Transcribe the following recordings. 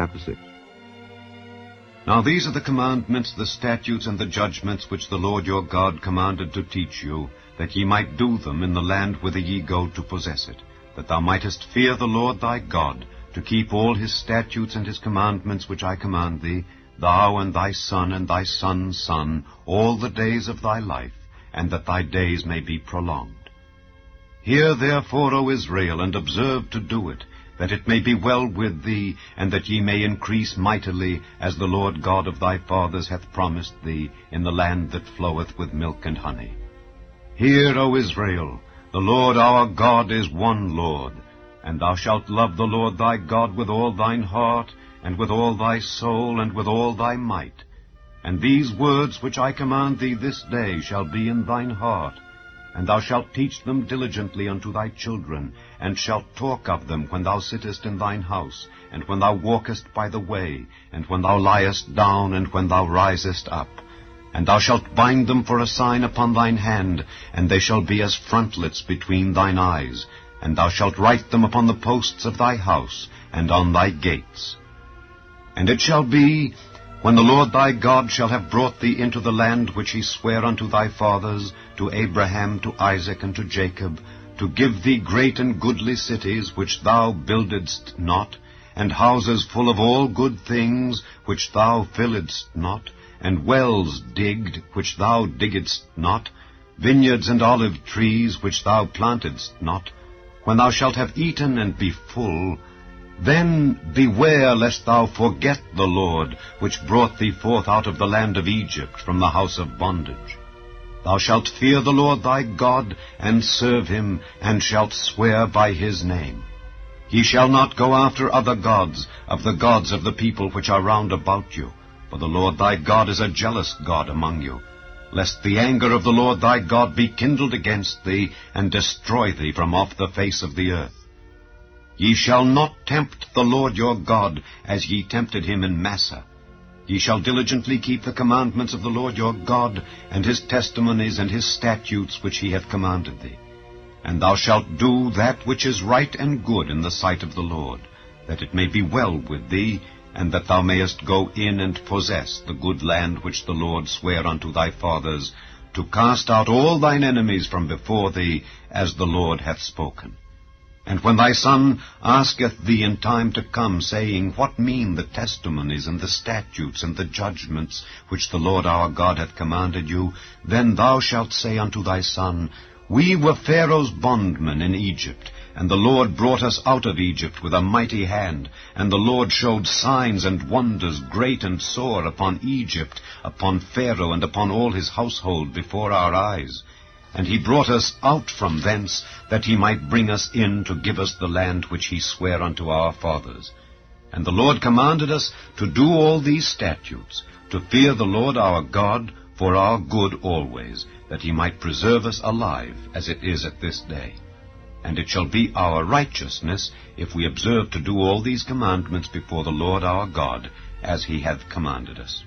Chapter 6. Now these are the commandments, the statutes, and the judgments which the Lord your God commanded to teach you, that ye might do them in the land whither ye go to possess it, that thou mightest fear the Lord thy God, to keep all his statutes and his commandments which I command thee, thou and thy son and thy son's son, all the days of thy life, and that thy days may be prolonged. Hear therefore, O Israel, and observe to do it, that it may be well with thee, and that ye may increase mightily, as the Lord God of thy fathers hath promised thee, in the land that floweth with milk and honey. Hear, O Israel, the Lord our God is one Lord, and thou shalt love the Lord thy God with all thine heart, and with all thy soul, and with all thy might. And these words which I command thee this day shall be in thine heart, and thou shalt teach them diligently unto thy children, and shalt talk of them when thou sittest in thine house, and when thou walkest by the way, and when thou liest down, and when thou risest up. And thou shalt bind them for a sign upon thine hand, and they shall be as frontlets between thine eyes, and thou shalt write them upon the posts of thy house, and on thy gates. And it shall be, when the Lord thy God shall have brought thee into the land which he sware unto thy fathers, to Abraham, to Isaac, and to Jacob, to give thee great and goodly cities, which thou buildedst not, and houses full of all good things, which thou filledst not, and wells digged, which thou diggedst not, vineyards and olive trees, which thou plantedst not, when thou shalt have eaten and be full, then beware lest thou forget the Lord, which brought thee forth out of the land of Egypt from the house of bondage. Thou shalt fear the Lord thy God, and serve him, and shalt swear by his name. Ye shall not go after other gods, of the gods of the people which are round about you, for the Lord thy God is a jealous God among you, lest the anger of the Lord thy God be kindled against thee, and destroy thee from off the face of the earth. Ye shall not tempt the Lord your God, as ye tempted him in Massah. Ye shall diligently keep the commandments of the Lord your God, and his testimonies and his statutes which he hath commanded thee. And thou shalt do that which is right and good in the sight of the Lord, that it may be well with thee, and that thou mayest go in and possess the good land which the Lord sware unto thy fathers, to cast out all thine enemies from before thee, as the Lord hath spoken. And when thy son asketh thee in time to come, saying, What mean the testimonies and the statutes and the judgments which the Lord our God hath commanded you? Then thou shalt say unto thy son, We were Pharaoh's bondmen in Egypt, and the Lord brought us out of Egypt with a mighty hand, and the Lord showed signs and wonders great and sore upon Egypt, upon Pharaoh, and upon all his household before our eyes. And he brought us out from thence, that he might bring us in to give us the land which he sware unto our fathers. And the Lord commanded us to do all these statutes, to fear the Lord our God for our good always, that he might preserve us alive, as it is at this day. And it shall be our righteousness, if we observe to do all these commandments before the Lord our God, as he hath commanded us.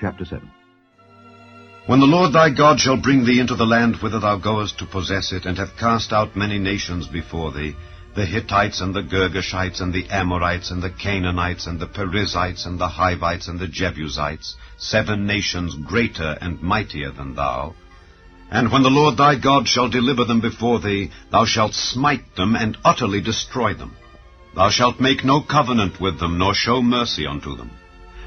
Chapter 7. When the Lord thy God shall bring thee into the land whither thou goest to possess it, and hath cast out many nations before thee, the Hittites, and the Girgashites, and the Amorites, and the Canaanites, and the Perizzites, and the Hivites, and the Jebusites, 7 nations greater and mightier than thou. And when the Lord thy God shall deliver them before thee, thou shalt smite them, and utterly destroy them. Thou shalt make no covenant with them, nor show mercy unto them.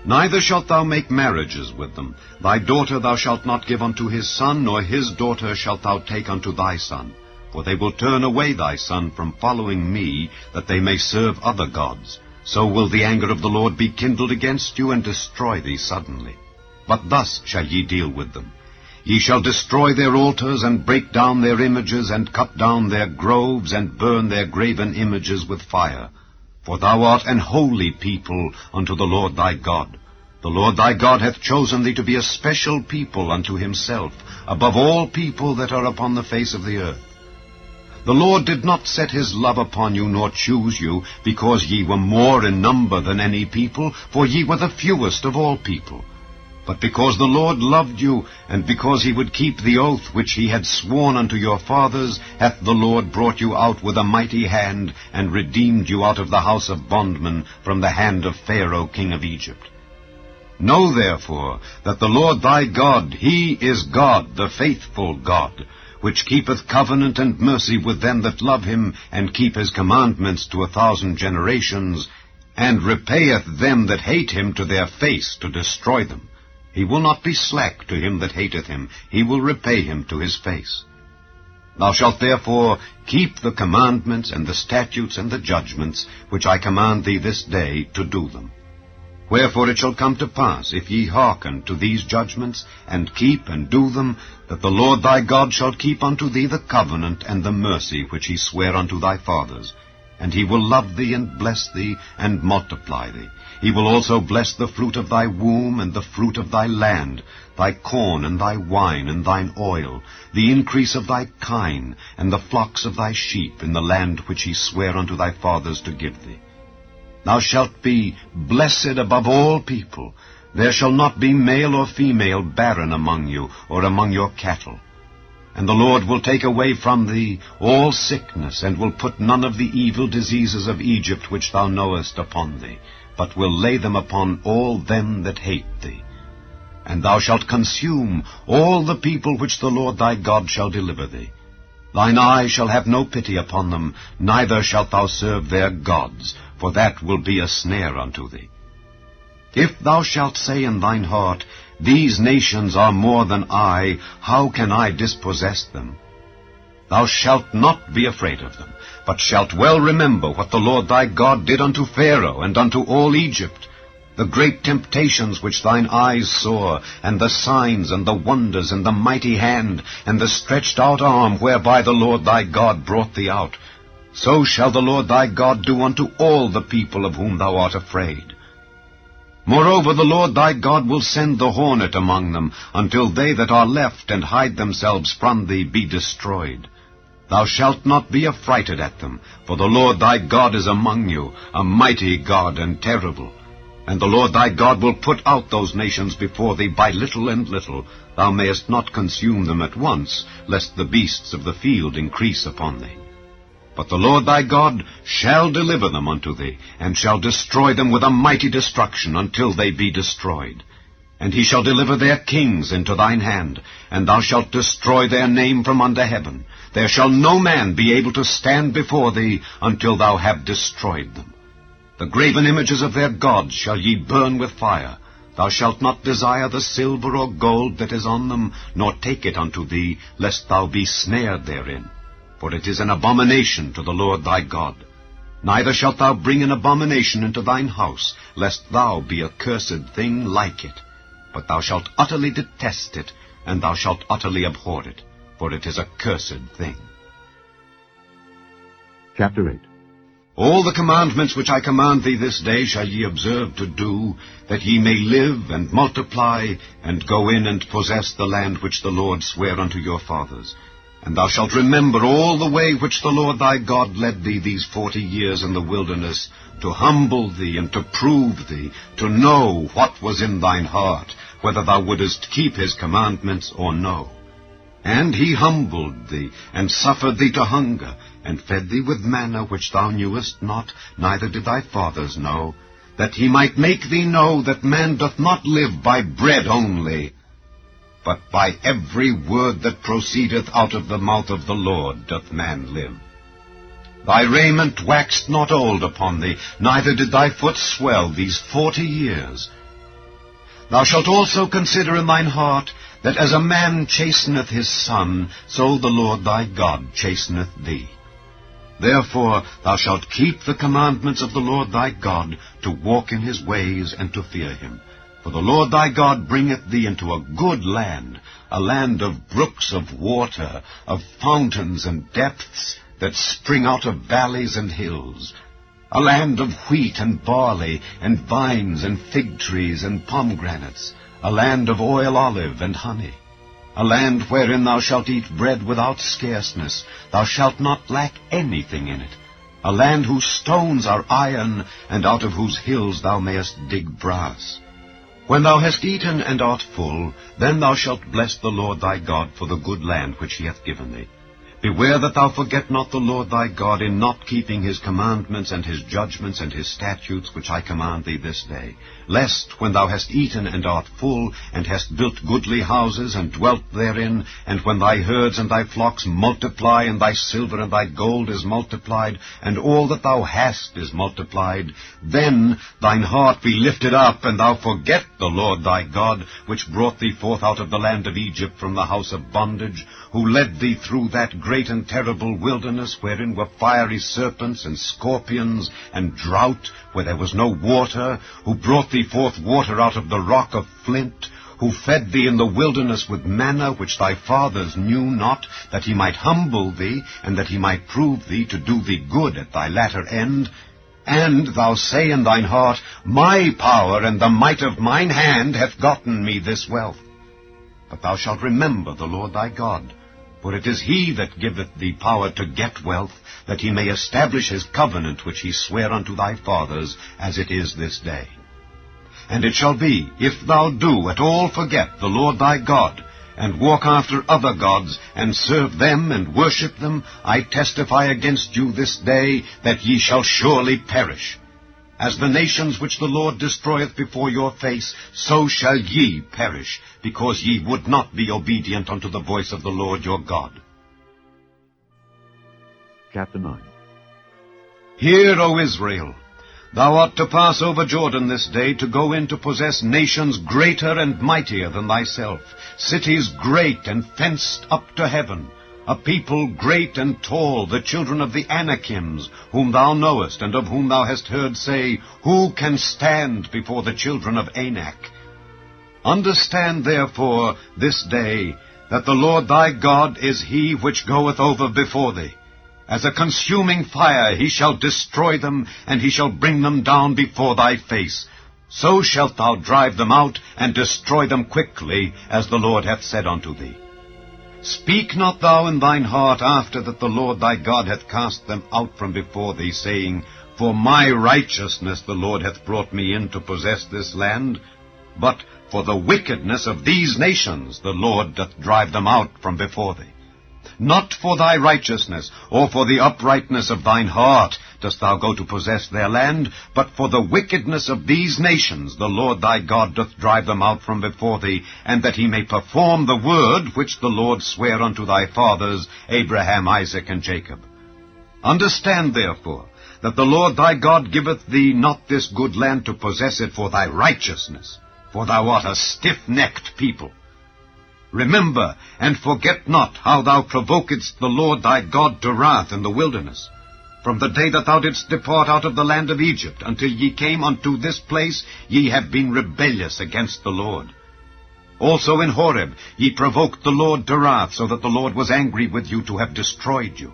Neither shalt thou make marriages with them. Thy daughter thou shalt not give unto his son, nor his daughter shalt thou take unto thy son. For they will turn away thy son from following me, that they may serve other gods. So will the anger of the Lord be kindled against you, and destroy thee suddenly. But thus shall ye deal with them. Ye shall destroy their altars, and break down their images, and cut down their groves, and burn their graven images with fire. For thou art an holy people unto the Lord thy God. The Lord thy God hath chosen thee to be a special people unto himself, above all people that are upon the face of the earth. The Lord did not set his love upon you, nor choose you, because ye were more in number than any people, for ye were the fewest of all people. But because the Lord loved you, and because he would keep the oath which he had sworn unto your fathers, hath the Lord brought you out with a mighty hand, and redeemed you out of the house of bondmen, from the hand of Pharaoh king of Egypt. Know therefore that the Lord thy God, he is God, the faithful God, which keepeth covenant and mercy with them that love him, and keep his commandments to 1,000 generations, and repayeth them that hate him to their face, to destroy them. He will not be slack to him that hateth him. He will repay him to his face. Thou shalt therefore keep the commandments and the statutes and the judgments which I command thee this day to do them. Wherefore it shall come to pass, if ye hearken to these judgments, and keep and do them, that the Lord thy God shall keep unto thee the covenant and the mercy which he sware unto thy fathers. And he will love thee, and bless thee, and multiply thee. He will also bless the fruit of thy womb, and the fruit of thy land, thy corn, and thy wine, and thine oil, the increase of thy kine, and the flocks of thy sheep, in the land which he sware unto thy fathers to give thee. Thou shalt be blessed above all people. There shall not be male or female barren among you, or among your cattle. And the Lord will take away from thee all sickness, and will put none of the evil diseases of Egypt which thou knowest upon thee, but will lay them upon all them that hate thee. And thou shalt consume all the people which the Lord thy God shall deliver thee. Thine eye shall have no pity upon them, neither shalt thou serve their gods, for that will be a snare unto thee. If thou shalt say in thine heart, These nations are more than I, how can I dispossess them? Thou shalt not be afraid of them, but shalt well remember what the Lord thy God did unto Pharaoh and unto all Egypt, the great temptations which thine eyes saw, and the signs and the wonders, and the mighty hand, and the stretched out arm whereby the Lord thy God brought thee out. So shall the Lord thy God do unto all the people of whom thou art afraid. Moreover, the Lord thy God will send the hornet among them, until they that are left and hide themselves from thee be destroyed. Thou shalt not be affrighted at them, for the Lord thy God is among you, a mighty God and terrible. And the Lord thy God will put out those nations before thee by little and little. Thou mayest not consume them at once, lest the beasts of the field increase upon thee. But the Lord thy God shall deliver them unto thee, and shall destroy them with a mighty destruction, until they be destroyed. And he shall deliver their kings into thine hand, and thou shalt destroy their name from under heaven. There shall no man be able to stand before thee, until thou have destroyed them. The graven images of their gods shall ye burn with fire. Thou shalt not desire the silver or gold that is on them, nor take it unto thee, lest thou be snared therein. For it is an abomination to the Lord thy God. Neither shalt thou bring an abomination into thine house, lest thou be a cursed thing like it. But thou shalt utterly detest it, and thou shalt utterly abhor it, for it is a cursed thing. Chapter 8. All the commandments which I command thee this day shall ye observe to do, that ye may live and multiply, and go in and possess the land which the Lord sware unto your fathers. And thou shalt remember all the way which the Lord thy God led thee these 40 years in the wilderness, to humble thee and to prove thee, to know what was in thine heart, whether thou wouldest keep his commandments or no. And he humbled thee, and suffered thee to hunger, and fed thee with manna which thou knewest not, neither did thy fathers know, that he might make thee know that man doth not live by bread only, but by every word that proceedeth out of the mouth of the Lord doth man live. Thy raiment waxed not old upon thee, neither did thy foot swell these 40 years. Thou shalt also consider in thine heart, that as a man chasteneth his son, so the Lord thy God chasteneth thee. Therefore thou shalt keep the commandments of the Lord thy God, to walk in his ways and to fear him. For the Lord thy God bringeth thee into a good land, a land of brooks of water, of fountains and depths, that spring out of valleys and hills, a land of wheat and barley, and vines and fig trees and pomegranates, a land of oil, olive, and honey, a land wherein thou shalt eat bread without scarceness, thou shalt not lack anything in it, a land whose stones are iron, and out of whose hills thou mayest dig brass. When thou hast eaten and art full, then thou shalt bless the Lord thy God for the good land which he hath given thee. Beware that thou forget not the Lord thy God in not keeping his commandments and his judgments and his statutes which I command thee this day, lest, when thou hast eaten and art full, and hast built goodly houses and dwelt therein, and when thy herds and thy flocks multiply, and thy silver and thy gold is multiplied, and all that thou hast is multiplied, then thine heart be lifted up, and thou forget the Lord thy God, which brought thee forth out of the land of Egypt from the house of bondage, who led thee through that great and terrible wilderness, wherein were fiery serpents and scorpions, and drought, where there was no water, who brought thee forth water out of the rock of flint, who fed thee in the wilderness with manna which thy fathers knew not, that he might humble thee, and that he might prove thee to do thee good at thy latter end. And thou say in thine heart, My power and the might of mine hand hath gotten me this wealth. But thou shalt remember the Lord thy God, for it is he that giveth thee power to get wealth, that he may establish his covenant which he sware unto thy fathers, as it is this day. And it shall be, if thou do at all forget the Lord thy God, and walk after other gods, and serve them and worship them, I testify against you this day, that ye shall surely perish. As the nations which the Lord destroyeth before your face, so shall ye perish, because ye would not be obedient unto the voice of the Lord your God. Chapter 9. Hear, O Israel, thou art to pass over Jordan this day, to go in to possess nations greater and mightier than thyself, cities great and fenced up to heaven, a people great and tall, the children of the Anakims, whom thou knowest, and of whom thou hast heard say, Who can stand before the children of Anak? Understand therefore this day, that the Lord thy God is he which goeth over before thee. As a consuming fire he shall destroy them, and he shall bring them down before thy face. So shalt thou drive them out, and destroy them quickly, as the Lord hath said unto thee. Speak not thou in thine heart after that the Lord thy God hath cast them out from before thee, saying, For my righteousness the Lord hath brought me in to possess this land. But for the wickedness of these nations the Lord doth drive them out from before thee. Not for thy righteousness, or for the uprightness of thine heart, dost thou go to possess their land, but for the wickedness of these nations the Lord thy God doth drive them out from before thee, and that he may perform the word which the Lord sware unto thy fathers, Abraham, Isaac, and Jacob. Understand therefore that the Lord thy God giveth thee not this good land to possess it for thy righteousness, for thou art a stiff-necked people. Remember, and forget not how thou provokedst the Lord thy God to wrath in the wilderness. From the day that thou didst depart out of the land of Egypt, until ye came unto this place, ye have been rebellious against the Lord. Also in Horeb ye provoked the Lord to wrath, so that the Lord was angry with you to have destroyed you.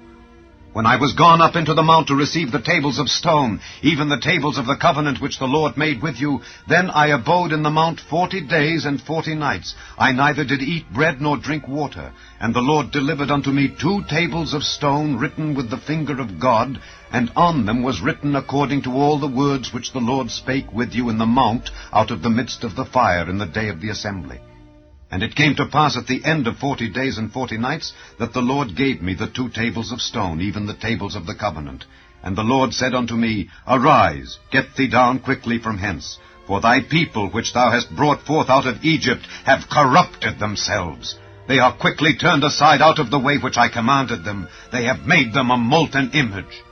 When I was gone up into the mount to receive the tables of stone, even the tables of the covenant which the Lord made with you, then I abode in the mount 40 days and 40 nights. I neither did eat bread nor drink water. And the Lord delivered unto me 2 tables of stone written with the finger of God, and on them was written according to all the words which the Lord spake with you in the mount out of the midst of the fire in the day of the assembly. And it came to pass at the end of 40 days and 40 nights, that the Lord gave me the 2 tables of stone, even the tables of the covenant. And the Lord said unto me, Arise, get thee down quickly from hence, for thy people which thou hast brought forth out of Egypt have corrupted themselves. They are quickly turned aside out of the way which I commanded them. They have made them a molten image.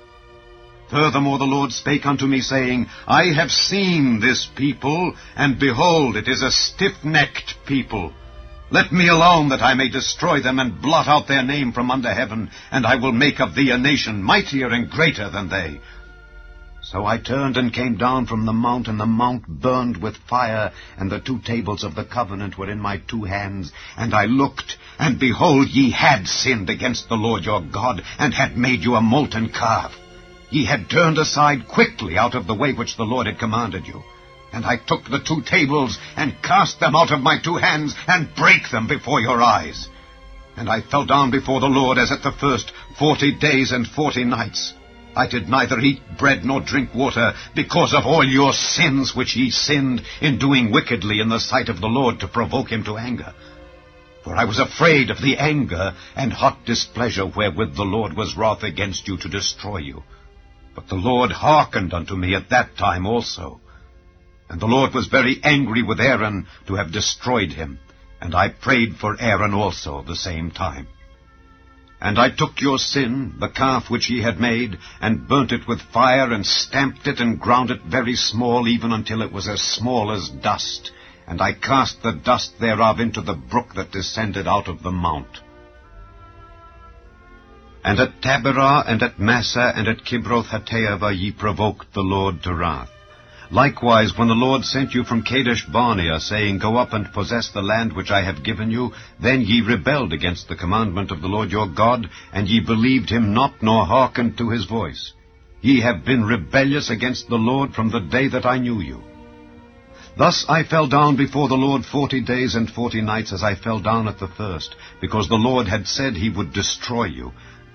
Furthermore the Lord spake unto me, saying, I have seen this people, and behold, it is a stiff-necked people. Let me alone, that I may destroy them, and blot out their name from under heaven, and I will make of thee a nation mightier and greater than they. So I turned and came down from the mount, and the mount burned with fire, and the 2 tables of the covenant were in my 2 hands. And I looked, and behold, ye had sinned against the Lord your God, and had made you a molten calf. Ye had turned aside quickly out of the way which the Lord had commanded you. And I took the 2 tables, and cast them out of my 2 hands, and brake them before your eyes. And I fell down before the Lord as at the first 40 days and 40 nights. I did neither eat bread nor drink water, because of all your sins which ye sinned in doing wickedly in the sight of the Lord to provoke him to anger. For I was afraid of the anger and hot displeasure wherewith the Lord was wroth against you to destroy you. But the Lord hearkened unto me at that time also. And the Lord was very angry with Aaron to have destroyed him, and I prayed for Aaron also the same time. And I took your sin, the calf which ye had made, and burnt it with fire, and stamped it, and ground it very small, even until it was as small as dust. And I cast the dust thereof into the brook that descended out of the mount. And at Taberah, and at Massa, and at Kibroth-Hattaavah ye provoked the Lord to wrath. Likewise, when the Lord sent you from Kadesh-Barnea, saying, Go up and possess the land which I have given you, then ye rebelled against the commandment of the Lord your God, and ye believed him not, nor hearkened to his voice. Ye have been rebellious against the Lord from the day that I knew you. Thus I fell down before the Lord 40 days and 40 nights, as I fell down at the first, because the Lord had said he would destroy you.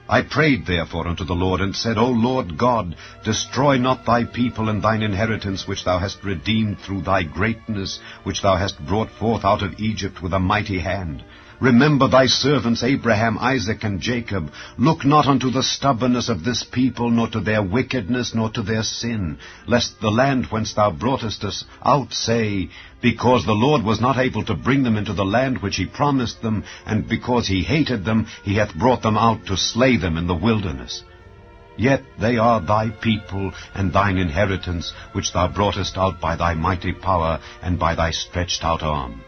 I prayed therefore unto the Lord, and said, O Lord God, destroy not thy people and thine inheritance, which thou hast redeemed through thy greatness, which thou hast brought forth out of Egypt with a mighty hand. Remember thy servants Abraham, Isaac, and Jacob. Look not unto the stubbornness of this people, nor to their wickedness, nor to their sin, lest the land whence thou broughtest us out say, Because the Lord was not able to bring them into the land which he promised them, and because he hated them, he hath brought them out to slay them in the wilderness. Yet they are thy people, and thine inheritance, which thou broughtest out by thy mighty power, and by thy stretched out arm.